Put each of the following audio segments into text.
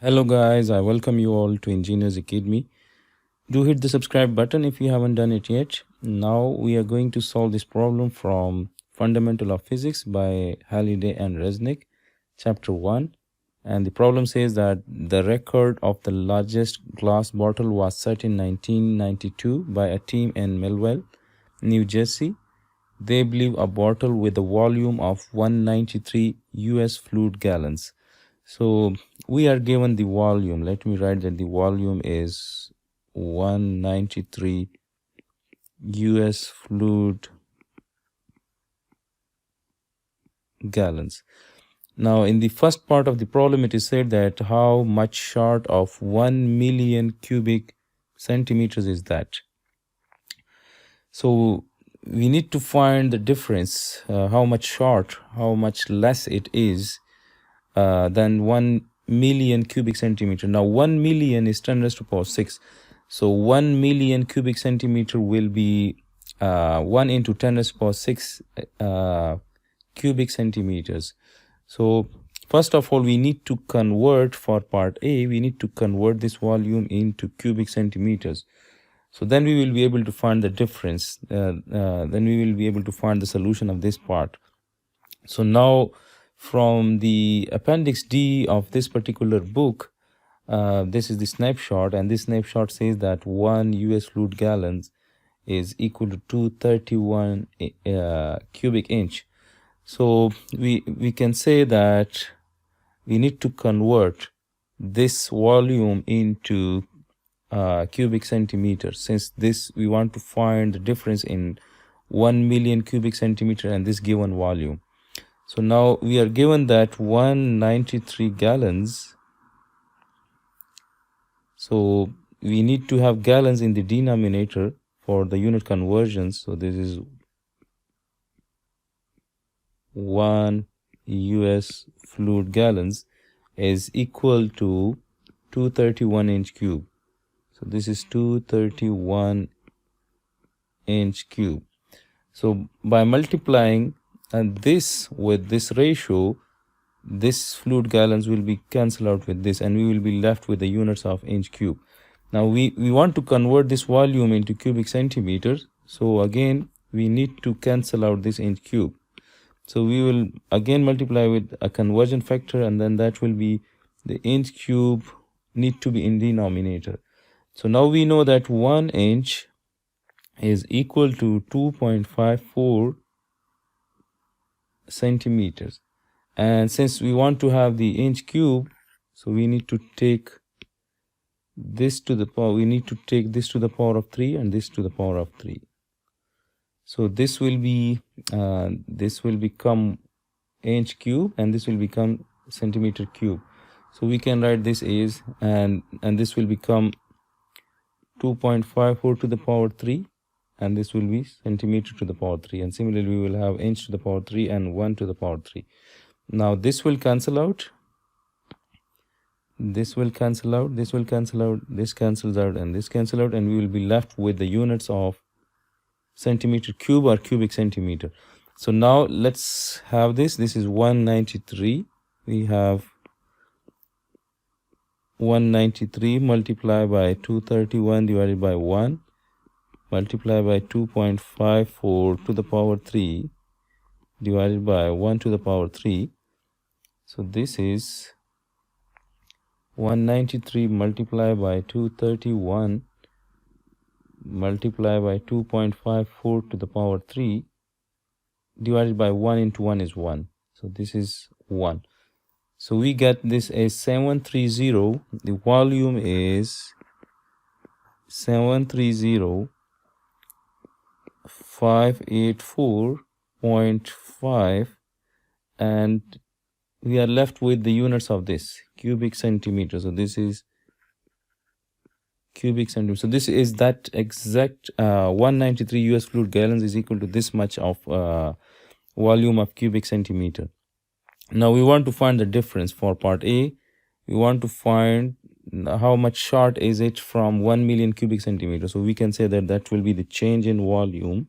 Hello guys, I welcome you all to Engineers Academy. Do hit the subscribe button if you haven't done it yet. Now we are going to solve this problem from Fundamental of Physics by Halliday and Resnick, chapter 1. And the problem says that the record of the largest glass bottle was set in 1992 by a team in Millville, New Jersey. They believe a bottle with a volume of 193 US fluid gallons. So we are given the volume. Let me write that the volume is 193 US fluid gallons. Now in the first part of the problem it is said that how much short of 1 million cubic centimeters is that. So we need to find the difference, how much short, how much less it is than 1 million cubic centimeter. Now 1 million is 10 raised to the power 6. So 1 million cubic centimeter will be 1 into 10 raised to the power 6 cubic centimeters. So first of all, we need to convert, for part A, we need to convert this volume into cubic centimeters. So then we will be able to find the difference. Then we will be able to find the solution of this part. So now from the appendix D of this particular book, this is the snapshot, and this snapshot says that 1 US fluid gallons is equal to 231 cubic inch. So we can say that we need to convert this volume into cubic centimeters, since this we want to find the difference in 1 million cubic centimeter and this given volume. So now we are given that 193 gallons. So we need to have gallons in the denominator for the unit conversions. So this is 1 US fluid gallons is equal to 231 inch cube. So this is 231 inch cube. So by multiplying this with this ratio, this fluid gallons will be cancelled out with this, and we will be left with the units of inch cube. Now we want to convert this volume into cubic centimeters. So again we need to cancel out this inch cube. So we will again multiply with a conversion factor, and then that will be the inch cube need to be in denominator. So now we know that 1 inch is equal to 2.54 centimeters. And since we want to have the inch cube, so we need to take this to the power, we need to take this to the power of 3 and this to the power of 3. So this will be this will become inch cube, and this will become centimeter cube. So we can write this as, and this will become 2.54 to the power 3, and this will be centimeter to the power 3, and similarly we will have inch to the power 3 and 1 to the power 3. Now this will cancel out, this will cancel out, this will cancel out, this cancels out, and this cancel out, and we will be left with the units of centimeter cube or cubic centimeter. So now let's have this. This is 193. We have 193 multiplied by 231 divided by 1 multiplied by 2.54 to the power 3 divided by 1 to the power 3. So this is 193 multiplied by 231 multiplied by 2.54 to the power 3 divided by 1 into 1 is 1. So this is 1. So we get this as 730. The volume is 730,584.5, and we are left with the units of this cubic centimeter. So this is cubic centimeter. So this is that exact 193 US fluid gallons is equal to this much of volume of cubic centimeter. Now we want to find the difference for part A. We want to find how much short is it from 1 million cubic centimeter. So we can say that that will be the change in volume,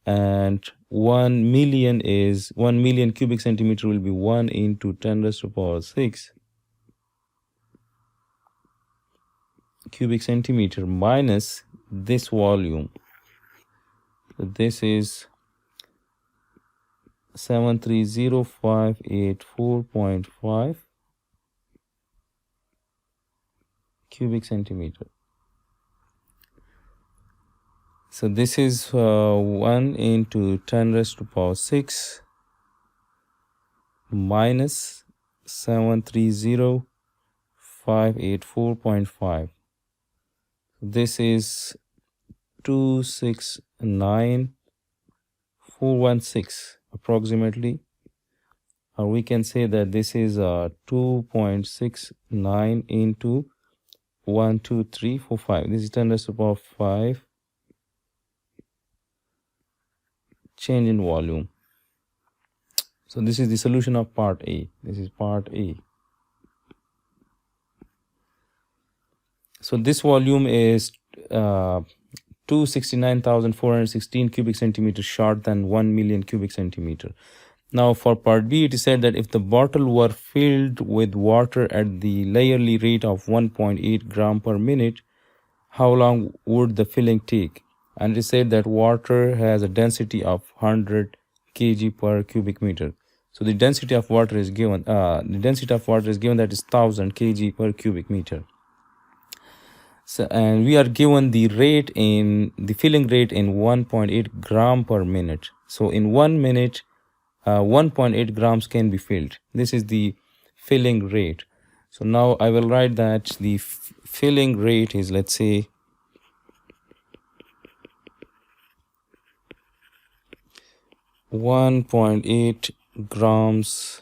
and 1 million is 1 million cubic centimeter will be 1 into 10 raised to the power 6 cubic centimeter minus this volume. So this is 730,584.5 cubic centimeter. So this is 1 into 10 raised to power 6 minus 730,584.5. This is 269,416 approximately, or we can say that this is 2.69 into 1, 2, 3, 4, 5. This is 10 raised to power 5 change in volume. So this is the solution of part A. This is part A. So this volume is 269,416 cubic centimeters short than 1 million cubic centimeter. Now for part B, it is said that if the bottle were filled with water at the leisurely rate of 1.8 gram per minute, how long would the filling take? And it is said that water has a density of 100 kg per cubic meter. So the density of water is given. That is 1000 kg per cubic meter. So, and we are given the filling rate in 1.8 gram per minute. So in 1 minute, 1.8 grams can be filled. This is the filling rate. So now I will write that the filling rate is, let's say, 1.8 grams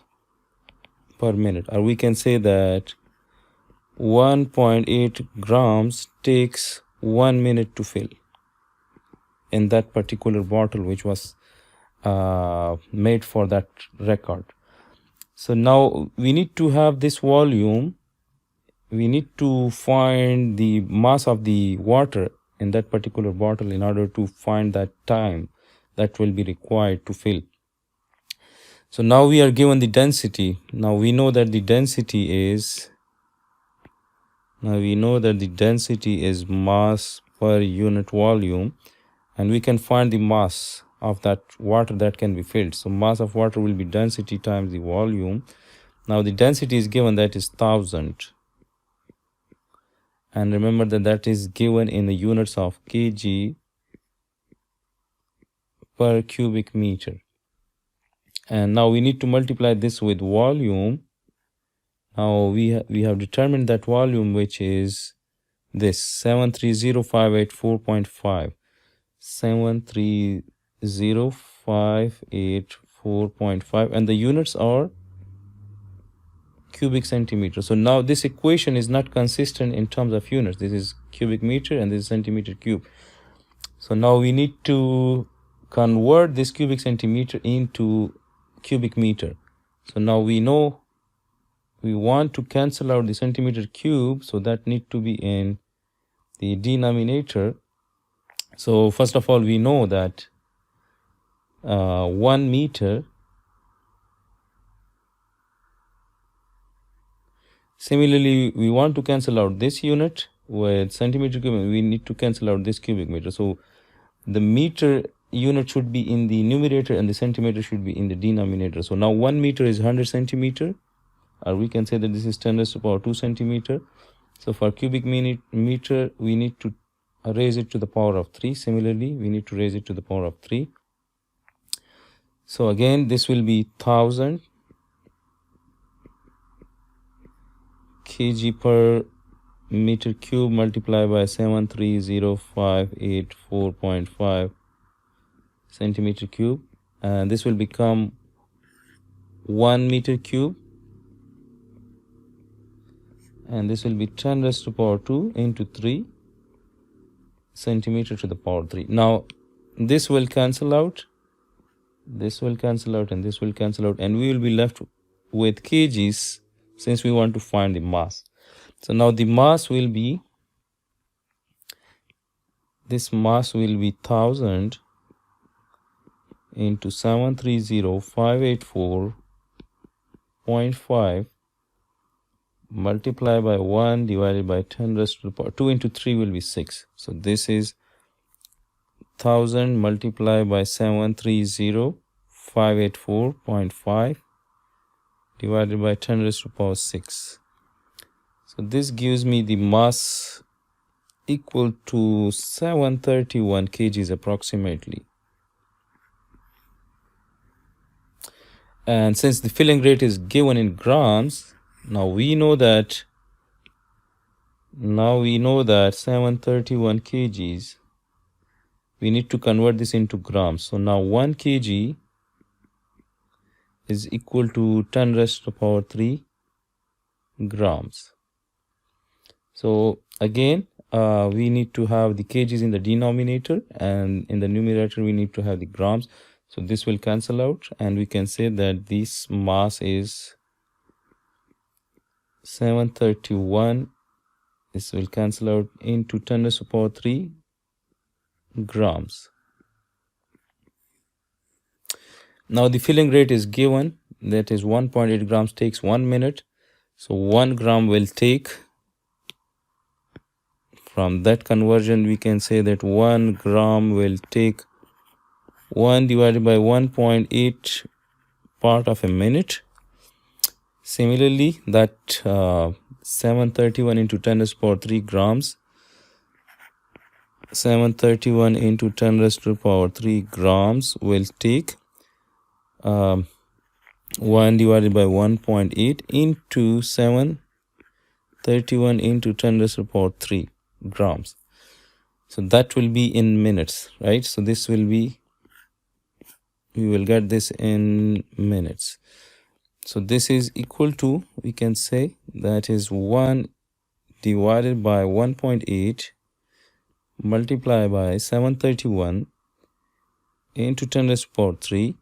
per minute, or we can say that 1.8 grams takes 1 minute to fill in that particular bottle which was made for that record. So now we need to have this volume. We need to find the mass of the water in that particular bottle in order to find that time that will be required to fill. So now we are given the density. Now we know that the density is mass per unit volume, and we can find the mass of that water that can be filled. So mass of water will be density times the volume. Now the density is given, that is 1000, and remember that is given in the units of kg per cubic meter. And now we need to multiply this with volume. Now we have determined that volume, which is this 730,584.5. 730,584.5, and the units are cubic centimeter. So now this equation is not consistent in terms of units. This is cubic meter and this is centimeter cube. So now we need to convert this cubic centimeter into cubic meter. So now we know we want to cancel out the centimeter cube, so that need to be in the denominator. So first of all, we know that 1 meter. Similarly, we want to cancel out this unit with centimeter cube, and we need to cancel out this cubic meter. So the meter unit should be in the numerator and the centimeter should be in the denominator. So now 1 meter is 100 centimeter, or we can say that this is 10 raised to power 2 centimeter. So for cubic meter, we need to raise it to the power of 3. Similarly, we need to raise it to the power of 3. So again, this will be 1000 kg per meter cube multiplied by 730,584.5 centimeter cube, and this will become 1 meter cube, and this will be 10 raised to power 2 into 3 centimeter to the power 3. Now this will cancel out, this will cancel out, and this will cancel out, and we will be left with kgs since we want to find the mass. So now the mass will be, this mass will be 1000 into 730,584.5 multiply by 1 divided by 10 raised to the power 2 into 3 will be 6. So this is 1000 multiplied by 730,584.5 divided by 10 raised to the power 6. So this gives me the mass equal to 731 kgs approximately. And since the filling rate is given in grams, now we know that 731 kgs, we need to convert this into grams. So now 1 kg is equal to 10 raised to the power 3 grams. So again, we need to have the kgs in the denominator, and in the numerator we need to have the grams. So this will cancel out, and we can say that this mass is 731. This will cancel out into 10 raised to the power 3 grams. Now the filling rate is given, that is 1.8 grams takes 1 minute. So 1 gram will take, from that conversion we can say that 1 gram will take 1 divided by 1.8 part of a minute. Similarly, that 731 into 10 raised to the power 3 grams, 731 into 10 raised to the power 3 grams will take 1 divided by 1.8 into 731 into 10 raised to the power 3 grams. So that will be in minutes, right? So this will be, we will get this in minutes. So this is equal to, we can say that is 1 divided by 1.8 multiplied by 731 into 10 raised to the power 3.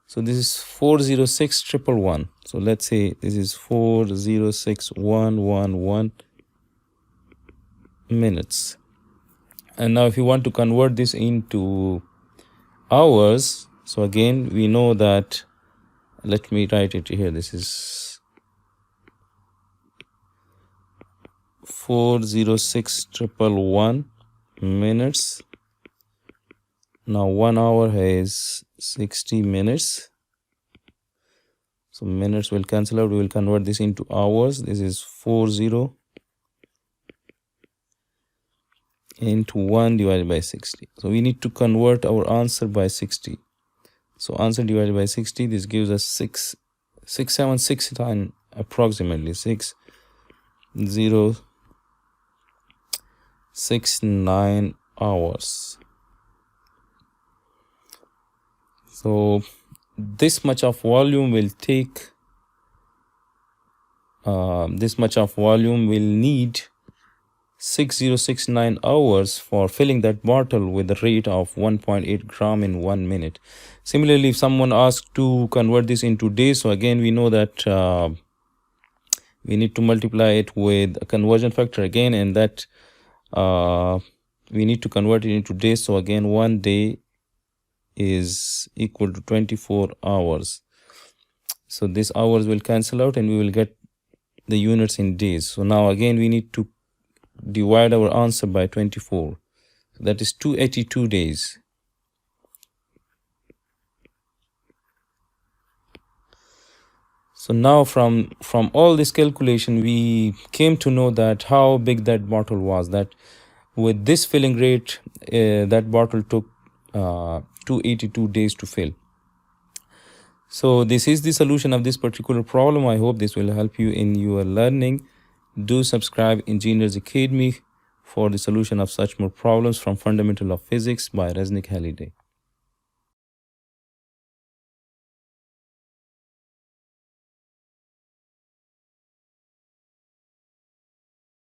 So this is 406,111. So let's say this is 406,111 minutes. And now if you want to convert this into hours, so again we know that, let me write it here, this is 406,111 minutes. Now 1 hour has 60 minutes. So minutes will cancel out, we will convert this into hours. This is 40 into 1 divided by 60. So we need to convert our answer by 60. So answer divided by 60, this gives us 6,769 approximately 6,069 hours. So this much of volume will take, need 6,069 hours for filling that bottle with a rate of 1.8 gram in 1 minute. Similarly, if someone asks to convert this into days, so again we know that we need to multiply it with a conversion factor again, and that we need to convert it into days. So again 1 day is equal to 24 hours. So these hours will cancel out and we will get the units in days. So now again we need to divide our answer by 24. So that is 282 days. So now from all this calculation, we came to know that how big that bottle was, that with this filling rate, that bottle took 282 days to fill. So this is the solution of this particular problem. I hope this will help you in your learning. Do subscribe Engineers Academy for the solution of such more problems from Fundamental of Physics by Resnick Halliday.